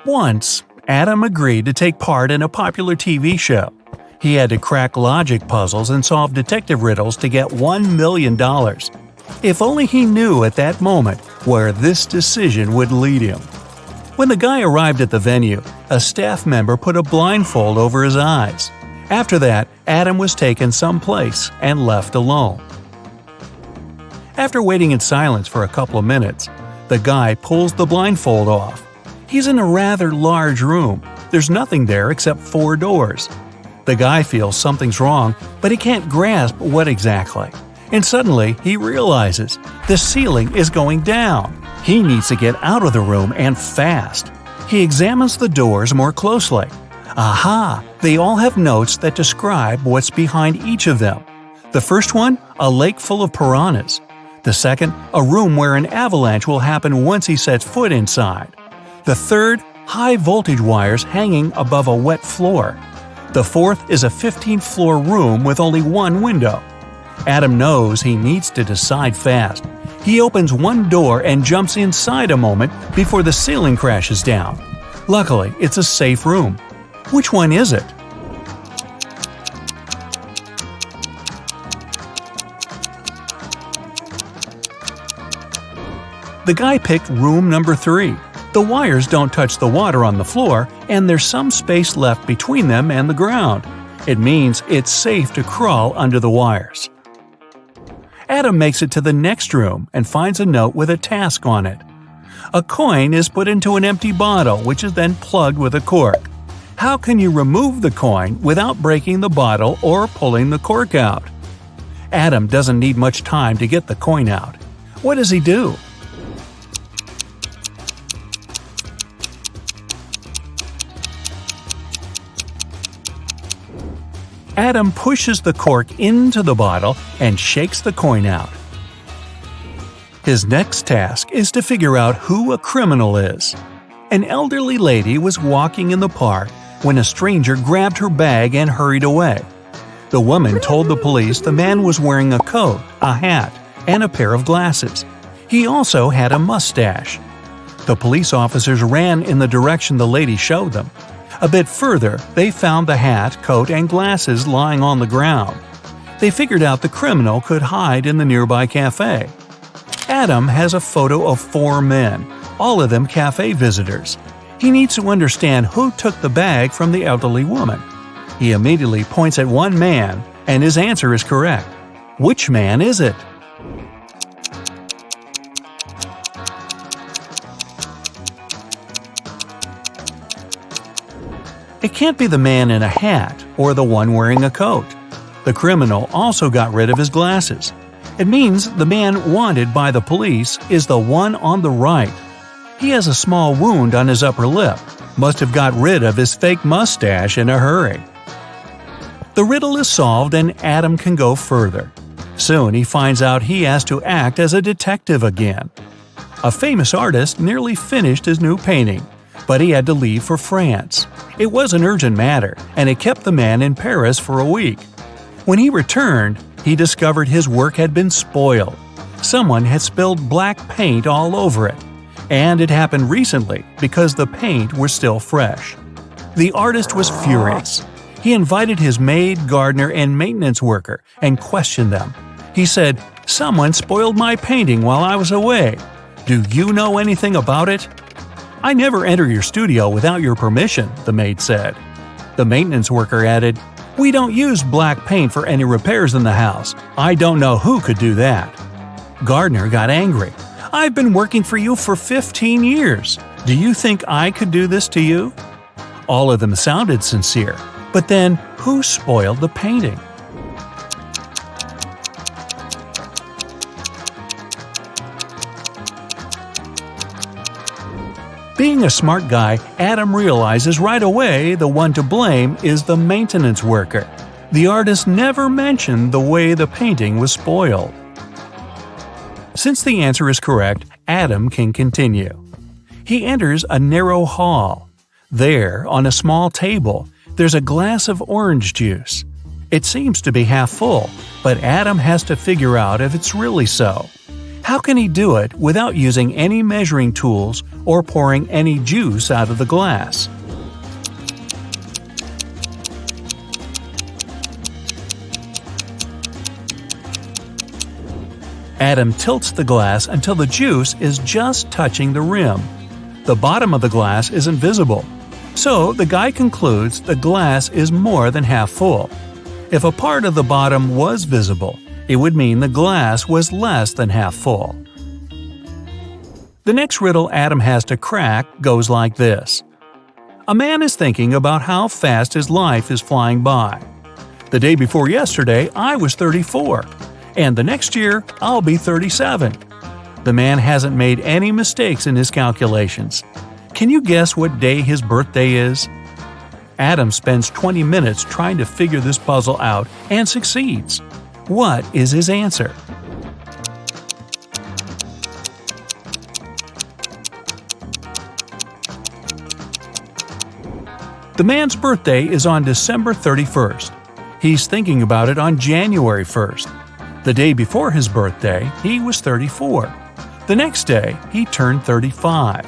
Once, Adam agreed to take part in a popular TV show. He had to crack logic puzzles and solve detective riddles to get $1 million. If only he knew at that moment where this decision would lead him. When the guy arrived at the venue, a staff member put a blindfold over his eyes. After that, Adam was taken someplace and left alone. After waiting in silence for a couple of minutes, the guy pulls the blindfold off. He's in a rather large room. There's nothing there except 4 doors. The guy feels something's wrong, but he can't grasp what exactly. And suddenly, he realizes the ceiling is going down. He needs to get out of the room and fast. He examines the doors more closely. Aha! They all have notes that describe what's behind each of them. The first one, a lake full of piranhas. The second, a room where an avalanche will happen once he sets foot inside. The third, high voltage wires hanging above a wet floor. The fourth is a 15th floor room with only one window. Adam knows he needs to decide fast. He opens one door and jumps inside a moment before the ceiling crashes down. Luckily, it's a safe room. Which one is it? The guy picked room number 3. The wires don't touch the water on the floor, and there's some space left between them and the ground. It means it's safe to crawl under the wires. Adam makes it to the next room and finds a note with a task on it. A coin is put into an empty bottle, which is then plugged with a cork. How can you remove the coin without breaking the bottle or pulling the cork out? Adam doesn't need much time to get the coin out. What does he do? Adam pushes the cork into the bottle and shakes the coin out. His next task is to figure out who a criminal is. An elderly lady was walking in the park when a stranger grabbed her bag and hurried away. The woman told the police the man was wearing a coat, a hat, and a pair of glasses. He also had a mustache. The police officers ran in the direction the lady showed them. A bit further, they found the hat, coat, and glasses lying on the ground. They figured out the criminal could hide in the nearby cafe. Adam has a photo of 4 men, all of them cafe visitors. He needs to understand who took the bag from the elderly woman. He immediately points at one man, and his answer is correct. Which man is it? It can't be the man in a hat or the one wearing a coat. The criminal also got rid of his glasses. It means the man wanted by the police is the one on the right. He has a small wound on his upper lip. Must have got rid of his fake mustache in a hurry. The riddle is solved and Adam can go further. Soon he finds out he has to act as a detective again. A famous artist nearly finished his new painting, but he had to leave for France. It was an urgent matter, and it kept the man in Paris for a week. When he returned, he discovered his work had been spoiled. Someone had spilled black paint all over it, and it happened recently because the paint was still fresh. The artist was furious. He invited his maid, gardener, and maintenance worker and questioned them. He said, "Someone spoiled my painting while I was away. Do you know anything about it?" "I never enter your studio without your permission," the maid said. The maintenance worker added, "We don't use black paint for any repairs in the house. I don't know who could do that." Gardener got angry. "I've been working for you for 15 years. Do you think I could do this to you?" All of them sounded sincere, but then who spoiled the painting? Being a smart guy, Adam realizes right away the one to blame is the maintenance worker. The artist never mentioned the way the painting was spoiled. Since the answer is correct, Adam can continue. He enters a narrow hall. There, on a small table, there's a glass of orange juice. It seems to be half full, but Adam has to figure out if it's really so. How can he do it without using any measuring tools or pouring any juice out of the glass? Adam tilts the glass until the juice is just touching the rim. The bottom of the glass isn't visible, so the guy concludes the glass is more than half full. If a part of the bottom was visible, it would mean the glass was less than half full. The next riddle Adam has to crack goes like this. A man is thinking about how fast his life is flying by. The day before yesterday, I was 34. And the next year, I'll be 37. The man hasn't made any mistakes in his calculations. Can you guess what day his birthday is? Adam spends 20 minutes trying to figure this puzzle out and succeeds. What is his answer? The man's birthday is on December 31st. He's thinking about it on January 1st. The day before his birthday, he was 34. The next day, he turned 35.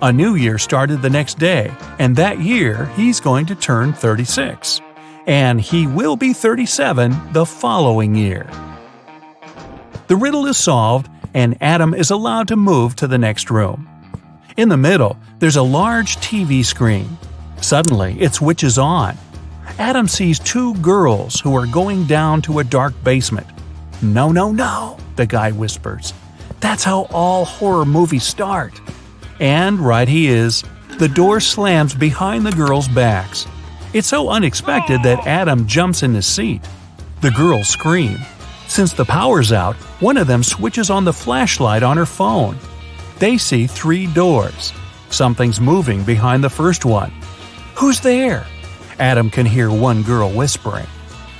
A new year started the next day, and that year he's going to turn 36. And he will be 37 the following year. The riddle is solved, and Adam is allowed to move to the next room. In the middle, there's a large TV screen. Suddenly, it switches on. Adam sees two girls who are going down to a dark basement. "No, no, no," the guy whispers. "That's how all horror movies start." And right he is. The door slams behind the girls' backs. It's so unexpected that Adam jumps in his seat. The girls scream. Since the power's out, one of them switches on the flashlight on her phone. They see 3 doors. Something's moving behind the first one. "Who's there?" Adam can hear one girl whispering.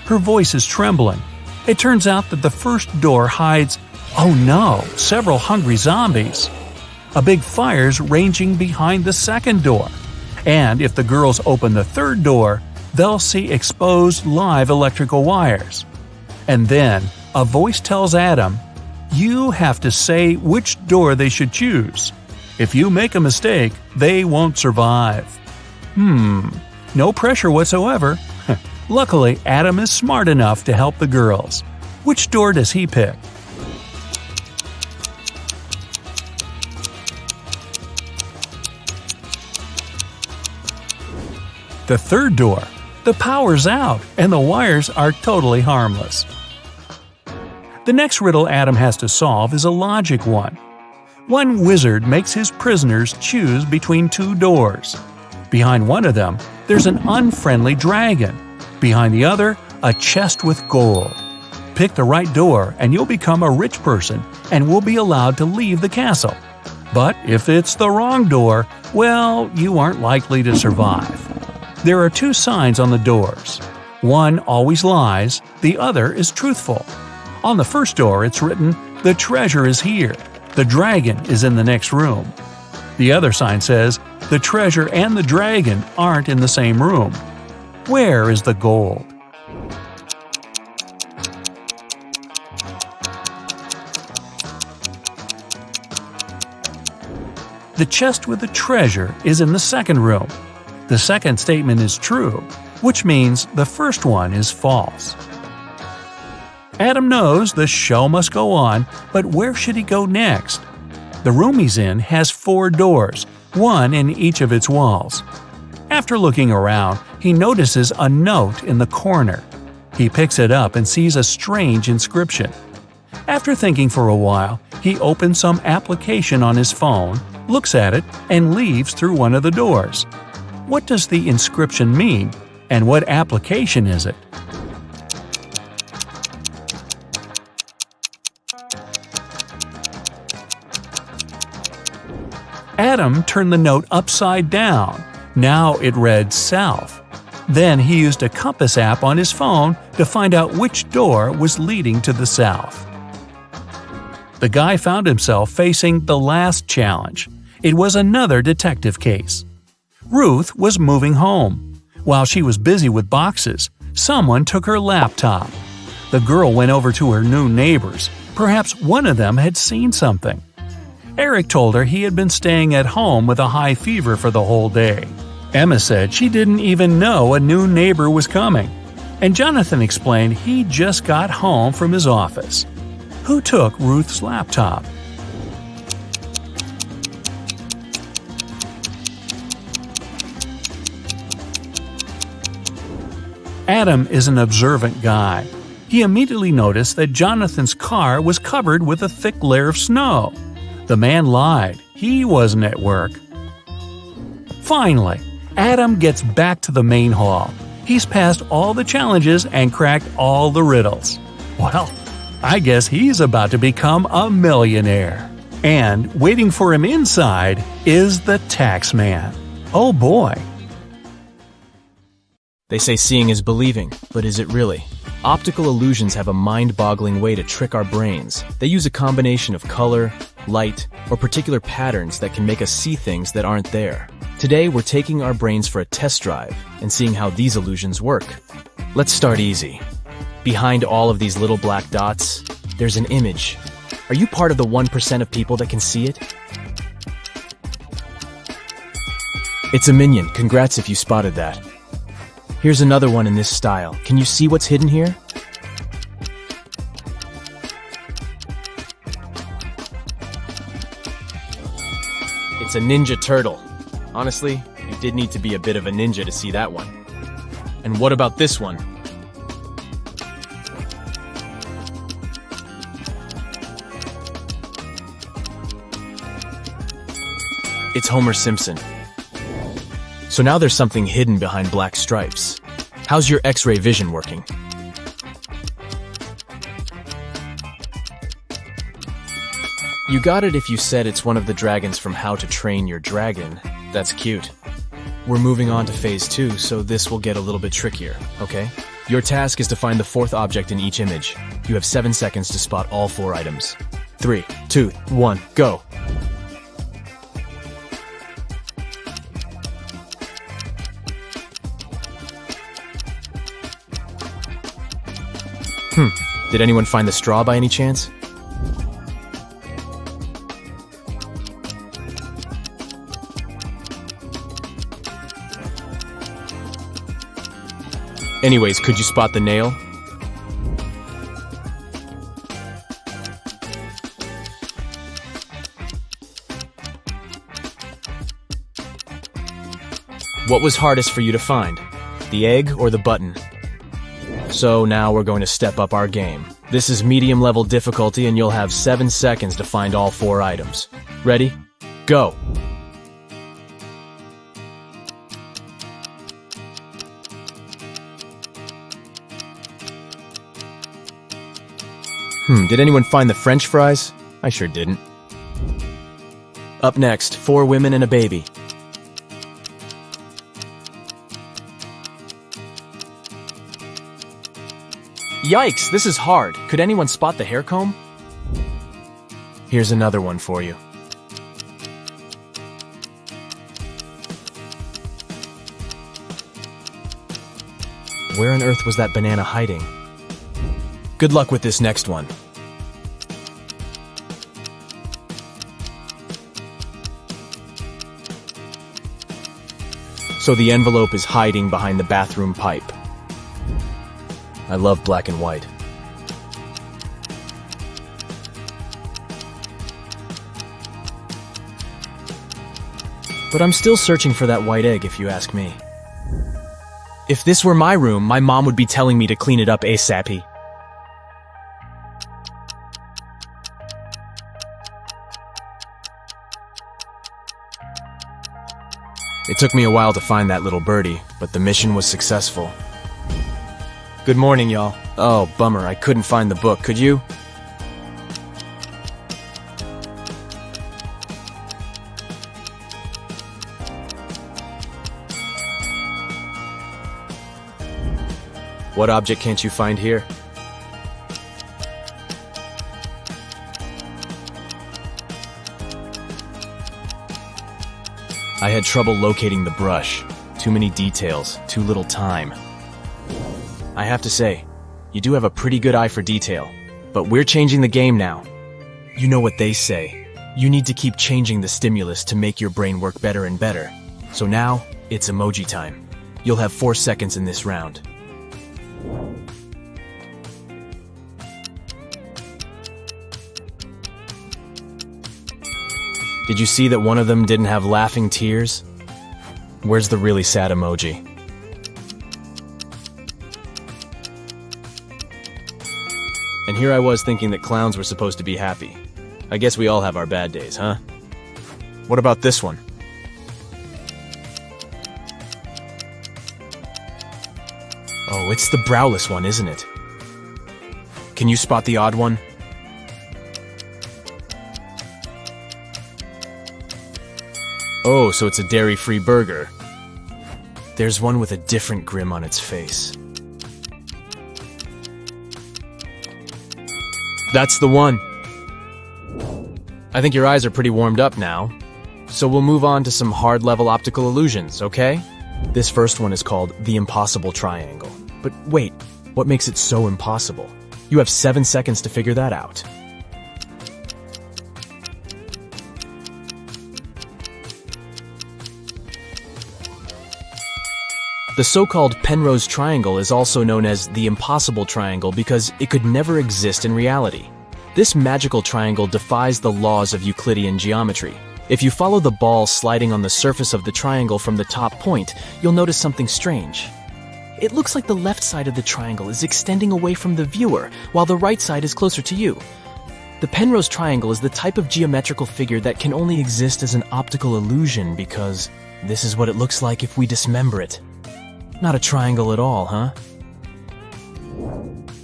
Her voice is trembling. It turns out that the first door hides, oh no, several hungry zombies. A big fire's raging behind the second door. And if the girls open the third door, they'll see exposed live electrical wires. And then, a voice tells Adam, you have to say which door they should choose. If you make a mistake, they won't survive. No pressure whatsoever. Luckily, Adam is smart enough to help the girls. Which door does he pick? The third door. The power's out, and the wires are totally harmless. The next riddle Adam has to solve is a logic one. One wizard makes his prisoners choose between 2 doors. Behind one of them, there's an unfriendly dragon. Behind the other, a chest with gold. Pick the right door and you'll become a rich person and will be allowed to leave the castle. But if it's the wrong door, well, you aren't likely to survive. There are 2 signs on the doors. One always lies, the other is truthful. On the first door it's written, "The treasure is here. The dragon is in the next room." The other sign says, "The treasure and the dragon aren't in the same room." Where is the gold? The chest with the treasure is in the second room. The second statement is true, which means the first one is false. Adam knows the show must go on, but where should he go next? The room he's in has 4 doors, one in each of its walls. After looking around, he notices a note in the corner. He picks it up and sees a strange inscription. After thinking for a while, he opens some application on his phone, looks at it, and leaves through one of the doors. What does the inscription mean, and what application is it? Adam turned the note upside down. Now it read south. Then he used a compass app on his phone to find out which door was leading to the south. The guy found himself facing the last challenge. It was another detective case. Ruth was moving home. While she was busy with boxes, someone took her laptop. The girl went over to her new neighbors, Perhaps one of them had seen something. Eric told her he had been staying at home with a high fever for the whole day. Emma said she didn't even know a new neighbor was coming. And Jonathan explained he just got home from his office. Who took Ruth's laptop? Adam is an observant guy. He immediately noticed that Jonathan's car was covered with a thick layer of snow. The man lied. He wasn't at work. Finally, Adam gets back to the main hall. He's passed all the challenges and cracked all the riddles. Well, I guess he's about to become a millionaire. And waiting for him inside is the tax man. Oh boy. They say seeing is believing, but is it really? Optical illusions have a mind-boggling way to trick our brains. They use a combination of color, light, or particular patterns that can make us see things that aren't there. Today, we're taking our brains for a test drive and seeing how these illusions work. Let's start easy. Behind all of these little black dots, there's an image. Are you part of the 1% of people that can see it? It's a minion. Congrats if you spotted that. Here's another one in this style. Can you see what's hidden here? It's a ninja turtle. Honestly, you did need to be a bit of a ninja to see that one. And what about this one? It's Homer Simpson. So now there's something hidden behind black stripes. How's your X-ray vision working? You got it if you said it's one of the dragons from How to Train Your Dragon. That's cute. We're moving on to phase 2, so this will get a little bit trickier, okay? Your task is to find the fourth object in each image. You have 7 seconds to spot all 4 items. 3, 2, 1, go! Did anyone find the straw by any chance? Anyways, could you spot the nail? What was hardest for you to find? The egg or the button? So now we're going to step up our game. This is medium level difficulty and you'll have 7 seconds to find all 4 items. Ready? Go! Did anyone find the French fries? I sure didn't. Up next, 4 women and a baby. Yikes, this is hard. Could anyone spot the hair comb? Here's another one for you. Where on earth was that banana hiding? Good luck with this next one. So the envelope is hiding behind the bathroom pipe. I love black and white. But I'm still searching for that white egg, if you ask me. If this were my room, my mom would be telling me to clean it up ASAP. It took me a while to find that little birdie, but the mission was successful. Good morning, y'all. Oh, bummer, I couldn't find the book. Could you? What object can't you find here? I had trouble locating the brush. Too many details, too little time. I have to say, you do have a pretty good eye for detail. But we're changing the game now. You know what they say. You need to keep changing the stimulus to make your brain work better and better. So now, it's emoji time. You'll have 4 seconds in this round. Did you see that one of them didn't have laughing tears? Where's the really sad emoji? And here I was thinking that clowns were supposed to be happy. I guess we all have our bad days, huh? What about this one? Oh, it's the browless one, isn't it? Can you spot the odd one? Oh, so it's a dairy-free burger. There's one with a different grin on its face. That's the one. I think your eyes are pretty warmed up now. So we'll move on to some hard-level optical illusions, okay? This first one is called the impossible triangle. But wait, what makes it so impossible? You have 7 seconds to figure that out. The so-called Penrose triangle is also known as the impossible triangle because it could never exist in reality. This magical triangle defies the laws of Euclidean geometry. If you follow the ball sliding on the surface of the triangle from the top point, you'll notice something strange. It looks like the left side of the triangle is extending away from the viewer, while the right side is closer to you. The Penrose triangle is the type of geometrical figure that can only exist as an optical illusion because this is what it looks like if we dismember it. Not a triangle at all, huh?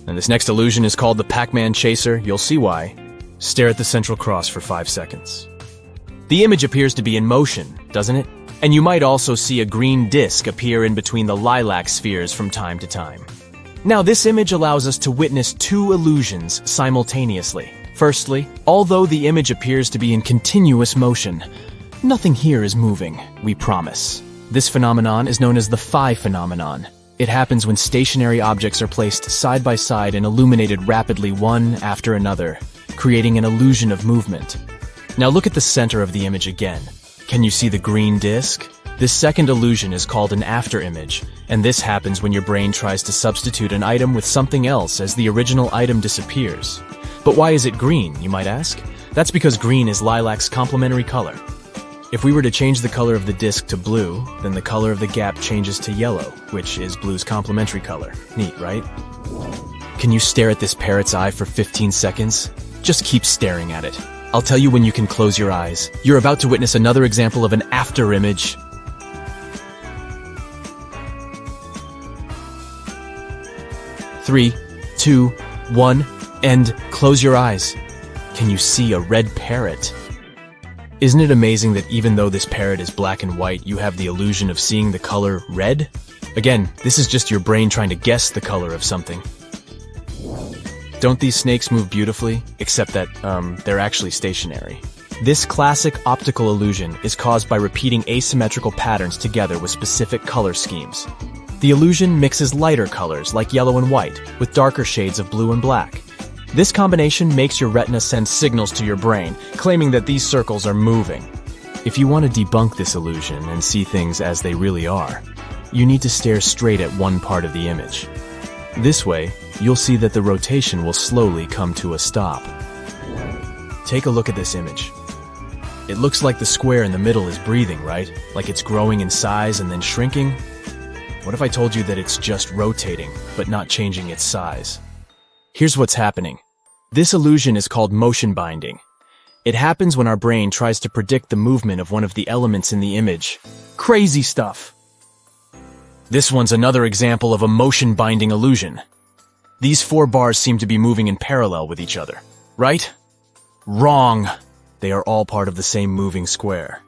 And this next illusion is called the Pac-Man Chaser. You'll see why. Stare at the central cross for 5 seconds. The image appears to be in motion, doesn't it? And you might also see a green disc appear in between the lilac spheres from time to time. Now, this image allows us to witness 2 illusions simultaneously. Firstly, although the image appears to be in continuous motion, nothing here is moving, we promise. This phenomenon is known as the phi phenomenon. It happens when stationary objects are placed side by side and illuminated rapidly one after another, creating an illusion of movement. Now look at the center of the image again. Can you see the green disc? This second illusion is called an afterimage, and this happens when your brain tries to substitute an item with something else as the original item disappears. But why is it green, you might ask? That's because green is lilac's complementary color. If we were to change the color of the disc to blue, then the color of the gap changes to yellow, which is blue's complementary color. Neat, right? Can you stare at this parrot's eye for 15 seconds? Just keep staring at it. I'll tell you when you can close your eyes. You're about to witness another example of an afterimage. 3, 2, 1, and close your eyes. Can you see a red parrot? Isn't it amazing that even though this parrot is black and white, you have the illusion of seeing the color red? Again, this is just your brain trying to guess the color of something. Don't these snakes move beautifully? Except that, they're actually stationary. This classic optical illusion is caused by repeating asymmetrical patterns together with specific color schemes. The illusion mixes lighter colors like yellow and white with darker shades of blue and black. This combination makes your retina send signals to your brain, claiming that these circles are moving. If you want to debunk this illusion and see things as they really are, you need to stare straight at one part of the image. This way, you'll see that the rotation will slowly come to a stop. Take a look at this image. It looks like the square in the middle is breathing, right? Like it's growing in size and then shrinking? What if I told you that it's just rotating, but not changing its size? Here's what's happening. This illusion is called motion binding. It happens when our brain tries to predict the movement of one of the elements in the image. Crazy stuff! This one's another example of a motion binding illusion. These 4 bars seem to be moving in parallel with each other, right? Wrong! They are all part of the same moving square.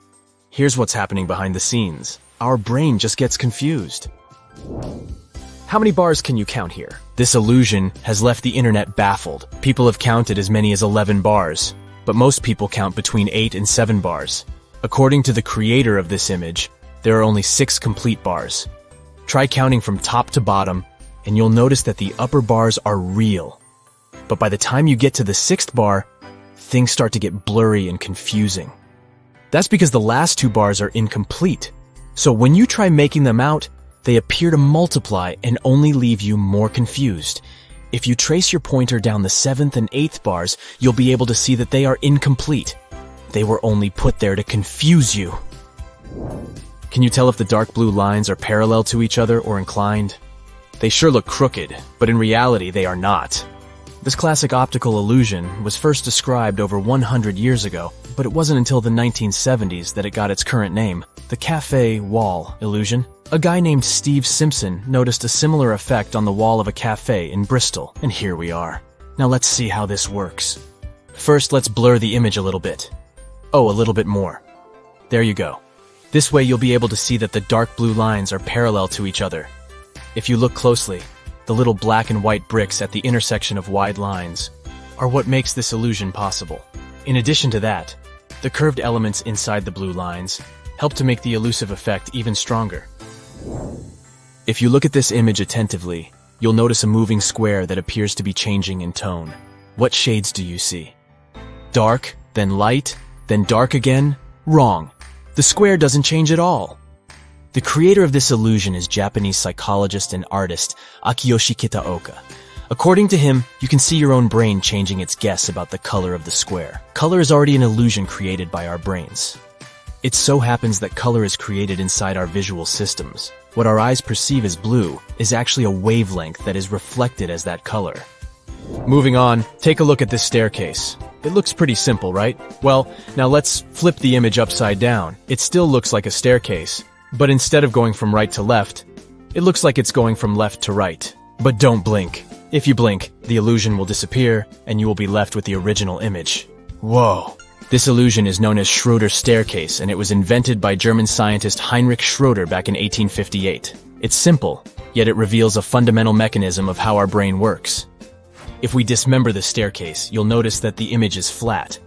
Here's what's happening behind the scenes. Our brain just gets confused. How many bars can you count here? This illusion has left the internet baffled. People have counted as many as 11 bars, but most people count between 8 and 7 bars. According to the creator of this image, there are only 6 complete bars. Try counting from top to bottom, and you'll notice that the upper bars are real. But by the time you get to the 6th bar, things start to get blurry and confusing. That's because the last 2 bars are incomplete. So when you try making them out, they appear to multiply and only leave you more confused. If you trace your pointer down the 7th and 8th bars, you'll be able to see that they are incomplete. They were only put there to confuse you. Can you tell if the dark blue lines are parallel to each other or inclined? They sure look crooked, but in reality they are not. This classic optical illusion was first described over 100 years ago, but it wasn't until the 1970s that it got its current name, the cafe wall illusion. A guy named Steve Simpson noticed a similar effect on the wall of a cafe in Bristol, and here we are. Now let's see how this works. First, let's blur the image a little bit. Oh, a little bit more. There you go. This way you'll be able to see that the dark blue lines are parallel to each other. If you look closely, the little black and white bricks at the intersection of wide lines are what makes this illusion possible. In addition to that, the curved elements inside the blue lines help to make the elusive effect even stronger. If you look at this image attentively, you'll notice a moving square that appears to be changing in tone. What shades do you see? Dark, then light, then dark again? Wrong. The square doesn't change at all. The creator of this illusion is Japanese psychologist and artist Akiyoshi Kitaoka. According to him, you can see your own brain changing its guess about the color of the square. Color is already an illusion created by our brains. It so happens that color is created inside our visual systems. What our eyes perceive as blue is actually a wavelength that is reflected as that color. Moving on, take a look at this staircase. It looks pretty simple, right? Well, now let's flip the image upside down. It still looks like a staircase, but instead of going from right to left, it looks like it's going from left to right. But don't blink. If you blink, the illusion will disappear, and you will be left with the original image. Whoa. This illusion is known as Schroeder's staircase, and it was invented by German scientist Heinrich Schroeder back in 1858. It's simple, yet it reveals a fundamental mechanism of how our brain works. If we dismember the staircase, you'll notice that the image is flat.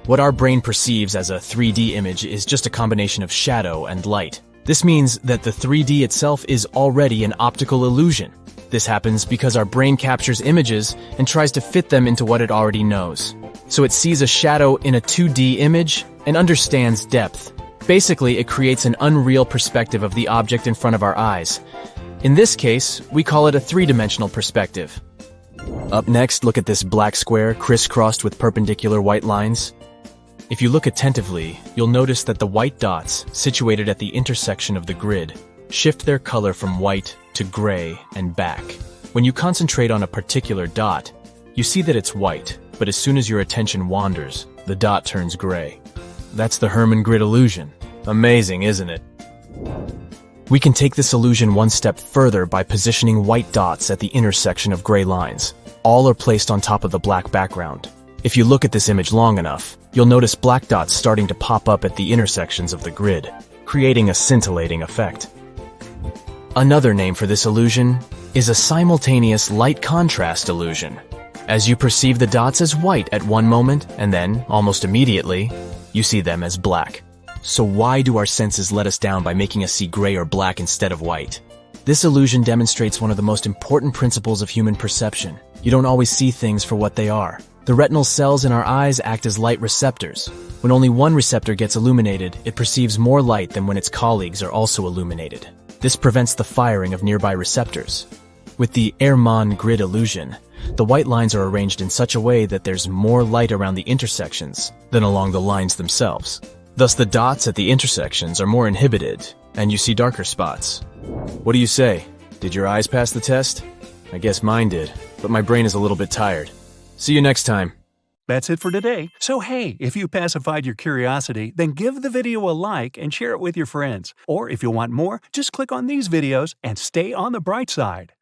What our brain perceives as a 3D image is just a combination of shadow and light. This means that the 3D itself is already an optical illusion. This happens because our brain captures images and tries to fit them into what it already knows. So it sees a shadow in a 2D image and understands depth. Basically, it creates an unreal perspective of the object in front of our eyes. In this case, we call it a 3-dimensional perspective. Up next, look at this black square crisscrossed with perpendicular white lines. If you look attentively, you'll notice that the white dots, situated at the intersection of the grid, shift their color from white to gray and back. When you concentrate on a particular dot, you see that it's white, but as soon as your attention wanders, the dot turns gray. That's the Hermann grid illusion. Amazing, isn't it? We can take this illusion one step further by positioning white dots at the intersection of gray lines. All are placed on top of the black background. If you look at this image long enough, you'll notice black dots starting to pop up at the intersections of the grid, creating a scintillating effect. Another name for this illusion is a simultaneous light contrast illusion. As you perceive the dots as white at one moment, and then, almost immediately, you see them as black. So why do our senses let us down by making us see gray or black instead of white? This illusion demonstrates one of the most important principles of human perception. You don't always see things for what they are. The retinal cells in our eyes act as light receptors. When only one receptor gets illuminated, it perceives more light than when its colleagues are also illuminated. This prevents the firing of nearby receptors. With the Hermann grid illusion, the white lines are arranged in such a way that there's more light around the intersections than along the lines themselves. Thus, the dots at the intersections are more inhibited, and you see darker spots. What do you say? Did your eyes pass the test? I guess mine did, but my brain is a little bit tired. See you next time. That's it for today. So hey, if you pacified your curiosity, then give the video a like and share it with your friends. Or if you want more, just click on these videos and stay on the bright side.